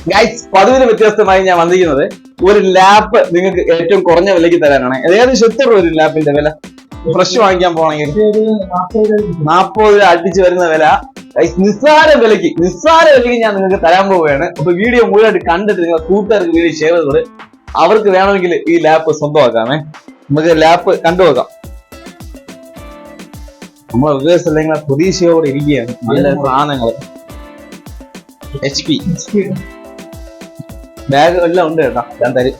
Guys, പതിവിന് വ്യത്യസ്തമായി ഞാൻ വന്നിരിക്കുന്നത് ഒരു ലാപ്പ് നിങ്ങൾക്ക് ഏറ്റവും കുറഞ്ഞ വിലയ്ക്ക് തരാനാണ്. ഏകദേശം എത്ര രൂപ ഒരു ലാപ്പിന്റെ വില ഫ്രഷ് വാങ്ങിക്കാൻ പോണെങ്കിൽ? 40 രൂപ അടിച്ചു വരുന്ന വില. നിസ്സാര വിലയ്ക്ക് ഞാൻ നിങ്ങൾക്ക് തരാൻ പോവുകയാണ്. അപ്പൊ വീഡിയോ മുഴുവനായിട്ട് കണ്ടിട്ട് നിങ്ങൾ കൂട്ടുകാർക്ക് വീഡിയോ ഷെയർ ചെയ്തത് അവർക്ക് വേണമെങ്കിൽ ഈ ലാപ്പ് സ്വന്തമാക്കാമേ. നമുക്ക് ലാപ്പ് കണ്ടുപോകാം. നമ്മളെ റിവേഴ്സ് അല്ലെങ്കിൽ പ്രതീക്ഷയോടെ ഇരിക്കുകയാണ്. നല്ല സാധനങ്ങൾ HP ബാഗ് എല്ലാം ഉണ്ട് കേട്ടോ. ഞാൻ തരും.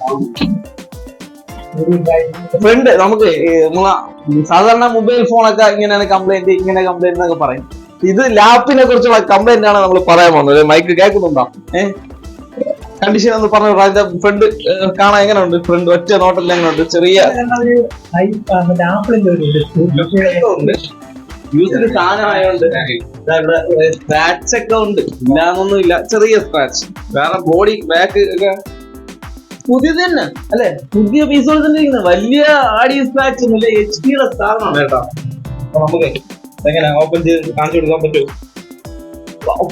ഫ്രണ്ട് നമുക്ക് സാധാരണ മൊബൈൽ ഫോണൊക്കെ ഇങ്ങനെ കംപ്ലൈന്റ് എന്നൊക്കെ പറയും. ഇത് ലാപ്പിനെ കുറിച്ചുള്ള കംപ്ലൈന്റ് ആണ് നമ്മൾ പറയാൻ പോകുന്നത്. മൈക്ക് കേൾക്കുന്നുണ്ടോ? കണ്ടീഷൻ ഒന്ന് പറഞ്ഞു. ഫ്രണ്ട് കാണാൻ എങ്ങനെയുണ്ട്? ഫ്രണ്ട് ഒറ്റ നോട്ടല്ല എങ്ങനെയുണ്ട്? ചെറിയ യൂസിന് സാധനമായോണ്ട് സ്ക്രാച്ച് ഒക്കെ ഉണ്ട്. ഇല്ലാന്നൊന്നും ഇല്ല, ചെറിയ സ്ക്രാച്ച്. വേറെ ബോഡി ബാക്ക് ഒക്കെ പുതിയത് തന്നെ അല്ലെ? പുതിയ പീസുകൾ തന്നെ ഇരിക്കുന്നത്. വലിയ ആഡിയോ സ്ക്രാച്ച് ഒന്നുമില്ല. HP-യുടെ സാധനമാണ് കേട്ടോ. അപ്പൊ നമുക്ക് എങ്ങനെ ഓപ്പൺ ചെയ്ത് കാണിച്ചു കൊടുക്കാൻ പറ്റുമോ?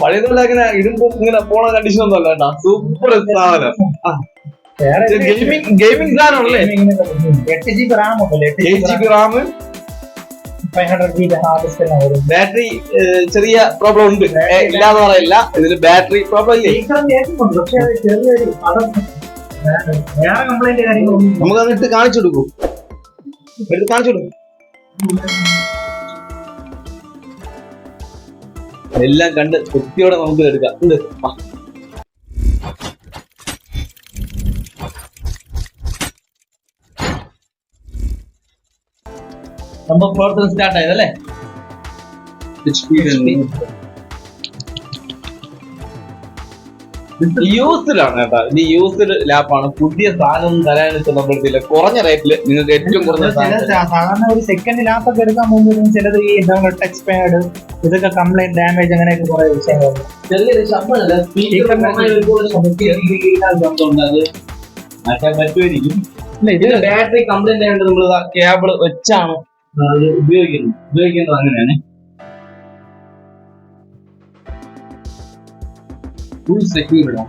പഴയതുപോലെ ഇങ്ങനെ ഇടുമ്പോ ഇങ്ങനെ പോണ കണ്ടീഷൻ ഒന്നും അല്ല കേട്ടോ. സൂപ്പർ സാധനം. ഗെയിമിംഗ് സാധനമല്ലേ? 8GB RAM, 8GB RAM, 500GB battery ചെറിയ പ്രോബ്ലം ഉണ്ട്, ഇല്ലാന്ന് പറയില്ല. ഇതില് ബാറ്ററി പ്രോബ്ലം ഇല്ലേ? നമുക്ക് എന്നിട്ട് കാണിച്ചു കൊടുക്കും. എല്ലാം കണ്ട് തൃപ്തിയോടെ നമുക്ക് എടുക്കാം. സംഭവം പ്രവർത്തനം സ്റ്റാർട്ട് ആയതല്ലേ? യൂസ്ഡിലാണ് കേട്ടോ. ഇത് യൂസ്ഡ് ലാപ്പാണ്. പുതിയ സാധനം തരാനിട്ട് നമ്മളെടുത്തില്ല. കുറഞ്ഞ റേറ്റില് നിങ്ങൾക്ക് ഏറ്റവും കുറഞ്ഞ സാധാരണ ഒരു സെക്കൻഡ് ലാപ്പ് ഒക്കെ എടുക്കാൻ പോകുമ്പോൾ ചിലത് ഈ ടച്ച് പാഡ് ഇതൊക്കെ കംപ്ലൈന്റ് ഡാമേജ് അങ്ങനെയൊക്കെ കുറെ വിഷയങ്ങളുണ്ട്. ചെറിയൊരു ശബ്ദമല്ല, മാറ്റാൻ പറ്റുമായിരിക്കും. ഇതിന് ബാറ്ററി കംപ്ലൈന്റ് ആയതുകൊണ്ട് നമ്മൾ കേബിൾ വെച്ചാണ് ഉപയോഗിക്കുന്നത്. അങ്ങനെയാണ്. ഫുൾ സെക്യൂർഡ് ആണ്.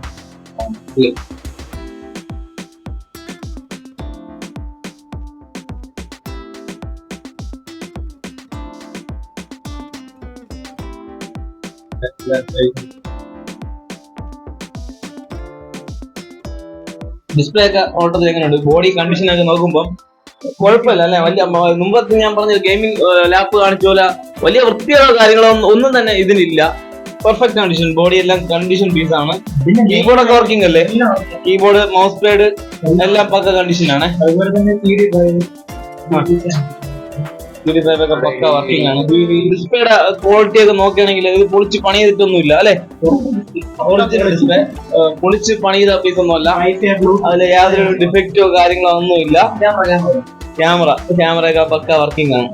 ഡിസ്പ്ലേ ഒക്കെ ഓട്ടത്തിൽ എങ്ങനെയുണ്ട്? ബോഡി കണ്ടീഷൻ ഒക്കെ നോക്കുമ്പോൾ കുഴപ്പമില്ല അല്ലെ? വലിയ മുമ്പത്തെ ഞാൻ പറഞ്ഞ ഗെയിമിംഗ് ലാപ്പ് കാണിച്ച പോലെ വലിയ വൃത്തിയുള്ള കാര്യങ്ങളോ ഒന്നും തന്നെ ഇതിനില്ല. Perfect condition. ബോഡി എല്ലാം കണ്ടീഷൻ പീസ് ആണ്. കീബോർഡ് ഒക്കെ വർക്കിംഗ് അല്ലേ? കീബോർഡ്, മൗസ് പാഡ് എല്ലാം പക്ക കണ്ടീഷൻ ആണ്. അതുപോലെ തന്നെ പക്ക വർക്കിംഗ് ആണ്. ഡിസ്പ്ലേയുടെ ക്വാളിറ്റി ഒക്കെ നോക്കുകയാണെങ്കിൽ ഇത് പൊളിച്ച് പണി ചെയ്തിട്ടൊന്നുമില്ല അല്ലെ? പൊളിച്ച് പണി ചെയ്ത പീസ് ഒന്നും അല്ല. അതിൽ യാതൊരു ഡിഫക്റ്റോ കാര്യങ്ങളോ ഒന്നുമില്ല. ക്യാമറയൊക്കെ പക്ക വർക്കിംഗ് ആണ്.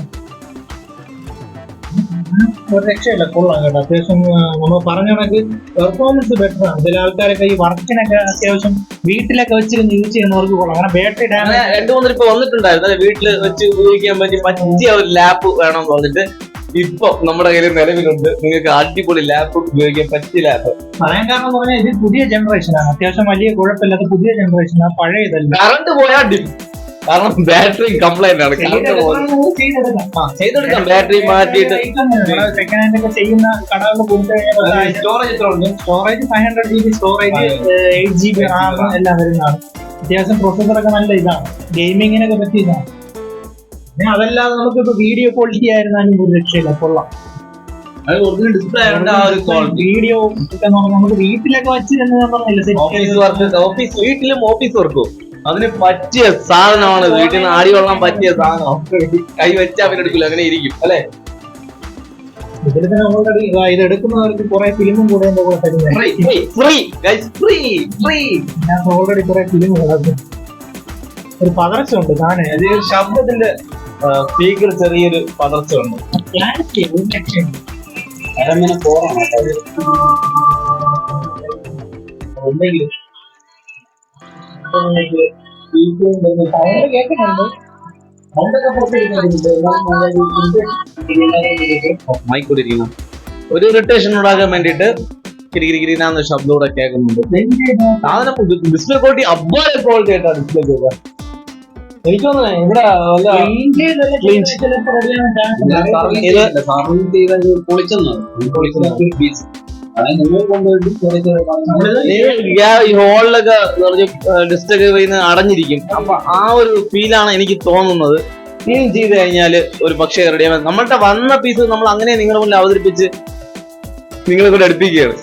ഒരു രക്ഷയില്ല, കൊള്ളാം കേട്ടോ. അത്യാവശ്യം നമ്മൾ പറഞ്ഞ കണക്ക് പെർഫോമൻസ് ബെറ്റർ ആണ്. ചില ആൾക്കാരൊക്കെ ഈ വർക്കിനൊക്കെ അത്യാവശ്യം വീട്ടിലൊക്കെ വെച്ചിരുന്ന് യൂസ് ചെയ്യുന്നവർക്ക് കൊള്ളാം. കാരണം ബാറ്ററി ഡാമേജ് 2-3 ഇപ്പൊ വന്നിട്ടുണ്ടായിരുന്നു. വീട്ടിൽ വെച്ച് ഉപയോഗിക്കാൻ പറ്റിയ ഒരു ലാപ്പ് വേണമെന്ന് പറഞ്ഞിട്ട് ഇപ്പൊ നമ്മുടെ കയ്യിൽ നിലവിലുണ്ട്. നിങ്ങൾക്ക് അടിപൊളി ലാപ്പ് ഉപയോഗിക്കാൻ പറ്റിയ ലാപ്പ്. പറയാൻ കാരണം എന്ന് പറഞ്ഞാൽ ഇത് പുതിയ ജനറേഷനാണ്. അത്യാവശ്യം വലിയ കുഴപ്പമില്ലാത്ത പുതിയ ജനറേഷനാണ്. പഴയതല്ല. കറണ്ട് പോയാൽ കാരണം ബാറ്ററി കംപ്ലൈന്റ് ആണ്. ചെയ്തെടുക്കാം. ബാറ്ററി മാറ്റിയിട്ട് സെക്കൻഡ് ഹാൻഡ് ഒക്കെ ചെയ്യുന്ന കടകളിൽ കൊടുത്തു കഴിഞ്ഞാൽ സ്റ്റോറേജ് എത്ര ഉണ്ട്? Storage 500GB storage, 8GB RAM എല്ലാം വരുന്നതാണ്. അത്യാവശ്യം പ്രൊസസറൊക്കെ നല്ല ഇതാണ്. ഗെയിമിങ്ങിനൊക്കെ പറ്റിയതാണ്. അതല്ലാതെ നമുക്കിപ്പോ വീഡിയോ ക്വാളിറ്റി ആയിരുന്നാലും ഒരു രക്ഷയില്ല, കൊള്ളാം. ഡിസ്പ്ലേ വീഡിയോ ഒക്കെ നമുക്ക് വീട്ടിലൊക്കെ വെച്ച് വീട്ടിലും ഓഫീസ് വർക്കും അതിന് പറ്റിയ സാധനമാണ്. വീട്ടിൽ നിന്ന് ആടി കൊള്ളാൻ പറ്റിയ സാധനം. കൈ വെച്ചാൽ അവരെടുക്കില്ല, അങ്ങനെ ഇരിക്കും അല്ലെ? ഇതിൽ തന്നെ ഓൾറെഡി ഇത് എടുക്കുന്നവർക്ക് കുറെ ഫിലിമും കൂടെ ഓൾറെഡി കുറെ ഫിലിമുകൾ. ഒരു പതർച്ചയുണ്ട് കാണാൻ. ശബ്ദത്തിന്റെ സ്പീക്കർ ചെറിയൊരു പതർച്ചയുണ്ട്. അരമന പോറാണ് ഉണ്ടെങ്കിൽ മൈക്കൂടിരിക്കണം. ഒരു ഇറിറ്റേഷൻ ഉണ്ടാകാൻ വേണ്ടിയിട്ട് കിരികിരിനാന്ന് ശബ്ദം കൂടെ കേൾക്കുന്നുണ്ട്. സാധനം ഡിസ്പ്ലേ ക്വാളിറ്റി അബ്ബായ ക്വാളിറ്റി ആയിട്ടാണ് ഡിസ്പ്ലേ ചെയ്തത്. എനിക്ക് തോന്നുന്നു ഇവിടെ ഈ ഹോളിലൊക്കെ ഡിസ്റ്റൊക്കെ അടഞ്ഞിരിക്കും. അപ്പൊ ആ ഒരു ഫീലാണ് എനിക്ക് തോന്നുന്നത്. ക്ലീൻ ചെയ്ത് കഴിഞ്ഞാല് ഒരു പക്ഷേ റെഡിയാവും. നമ്മളുടെ വന്ന പീസ് നമ്മൾ അങ്ങനെ നിങ്ങളുടെ മുന്നിൽ അവതരിപ്പിച്ച് നിങ്ങളെ കൂടെ അടുപ്പിക്കുകയാണ്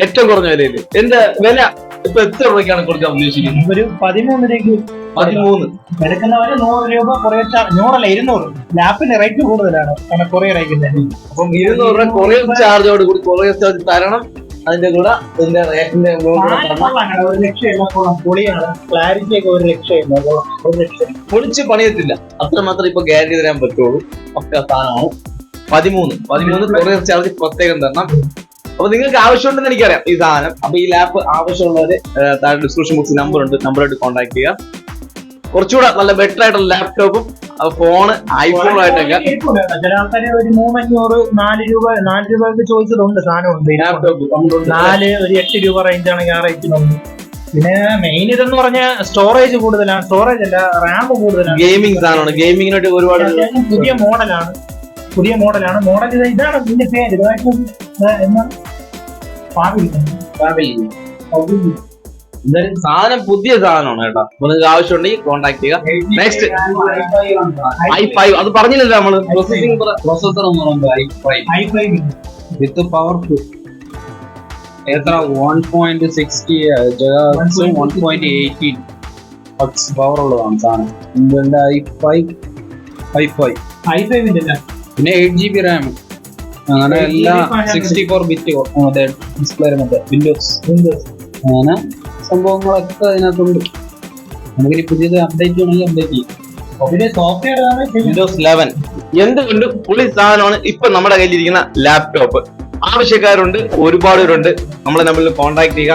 ഏറ്റവും കുറഞ്ഞ വിലയിൽ. എന്റെ വില ഇപ്പൊ എത്ര രൂപയ്ക്കാണ് കൊടുക്കാൻ ഉദ്ദേശിക്കുന്നത്? ഒരു 13 രൂപയ്ക്ക് 13 എടുക്കുന്നവര് 100 രൂപ കുറേ 100 അല്ല 200. ലാപ്പിന്റെ റേറ്റ് കൂടുതലാണ് കാരണം കൊറിയർ അയക്കുന്നത്. അപ്പം 200 രൂപ കൊറിയർ ചാർജോട് കൂടി കൊറിയർ ചാർജ് തരണം. അതിന്റെ കൂടെ ഇതിന്റെ റേറ്റിന്റെ ഒരു രക്ഷയില്ല. പൊളിയാണ്. ക്ലാരിറ്റി ഒക്കെ ഒരു രക്ഷയില്ല. ഒരു രക്ഷ പൊളിച്ച് പണിയത്തില്ല. അത്രമാത്രം ഇപ്പൊ ഗ്യാരണ്ടി തരാൻ പറ്റുള്ളൂ. ഒക്കെ സാധനമാണ് 13 കൊറിയർ ചാർജ് പ്രത്യേകം തരണം. അപ്പൊ നിങ്ങൾക്ക് ആവശ്യമുണ്ടെന്ന് എനിക്കറിയാം ഈ സാധനം. അപ്പൊ ഈ ലാപ്പ് ആവശ്യമുള്ളവര് താഴെ ഡിസ്ക്രിപ്ഷൻ ബോക്സിൽ നമ്പർ ഉണ്ട്, നമ്പറായിട്ട് കോൺടാക്ട് ചെയ്യുക. കുറച്ചുകൂടെ നല്ല ബെറ്റർ ആയിട്ടുള്ള ലാപ്ടോപ്പും ഫോണ് ഐഫോണും ആയിട്ടൊക്കെ ചില ആൾക്കാര് ഒരു 300-4 രൂപയൊക്കെ ചോദിച്ചതുണ്ട്. സാധനമുണ്ട് ലാപ്ടോപ്പ് 4 ഒരു 8 രൂപ റേഞ്ച് ആണെങ്കിൽ ആ റേറ്റിനുണ്ട്. പിന്നെ മെയിൻ ഇതെന്ന് പറഞ്ഞാൽ സ്റ്റോറേജ് കൂടുതലാണ്. സ്റ്റോറേജ് അല്ല, റാം കൂടുതലാണ്. ഗെയിമിംഗ് സാധനമാണ്. ഗെയിമിങ്ങിനായിട്ട് ഒരുപാട് പുതിയ മോഡലാണ്. മോഡൽ ഇതാണ് ഇതിന്റെ പേര്. എന്തായാലും സാധനം പുതിയ സാധനമാണ് കേട്ടോ. അപ്പൊ നിങ്ങൾക്ക് ആവശ്യമുണ്ടെങ്കിൽ കോൺടാക്ട് ചെയ്യുക. Next i5. അത് പറഞ്ഞില്ലല്ലോ നമ്മള്. പ്രോസസർ എന്ന് പറയുമ്പോൾ i5 വിത്ത് പവർഫുൾ എത്ര 1.60 1.18 പവർ ഉള്ളതാണ് സാധനം. ഇന്ത്യയുടെ i5 പിന്നെ 8GB റാം അങ്ങനെ എല്ലാ 64 ബിറ്റ് ഡിസ്പ്ലേ വിൻഡോസ് അങ്ങനെ സംഭവങ്ങളൊക്കെ അതിനകത്തുണ്ട്. നമുക്കിനി പുതിയത് അപ്ഡേറ്റ് ചെയ്യണമെങ്കിൽ അപ്ഡേറ്റ് ചെയ്യും. വിൻഡോസ് 11 എന്തുകൊണ്ട് പുളി സാധനമാണ്. ഇപ്പൊ നമ്മുടെ കയ്യിലിരിക്കുന്ന ലാപ്ടോപ്പ് ആവശ്യക്കാരുണ്ട്, ഒരുപാട് പേരുണ്ട്. നമ്മളെ തമ്മിൽ കോൺടാക്ട് ചെയ്യുക.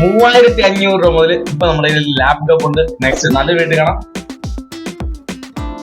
3500 രൂപ മുതൽ ഇപ്പൊ നമ്മുടെ കയ്യിൽ ലാപ്ടോപ്പ് ഉണ്ട്. നെക്സ്റ്റ് നല്ല വീട്ടിൽ കാണാം.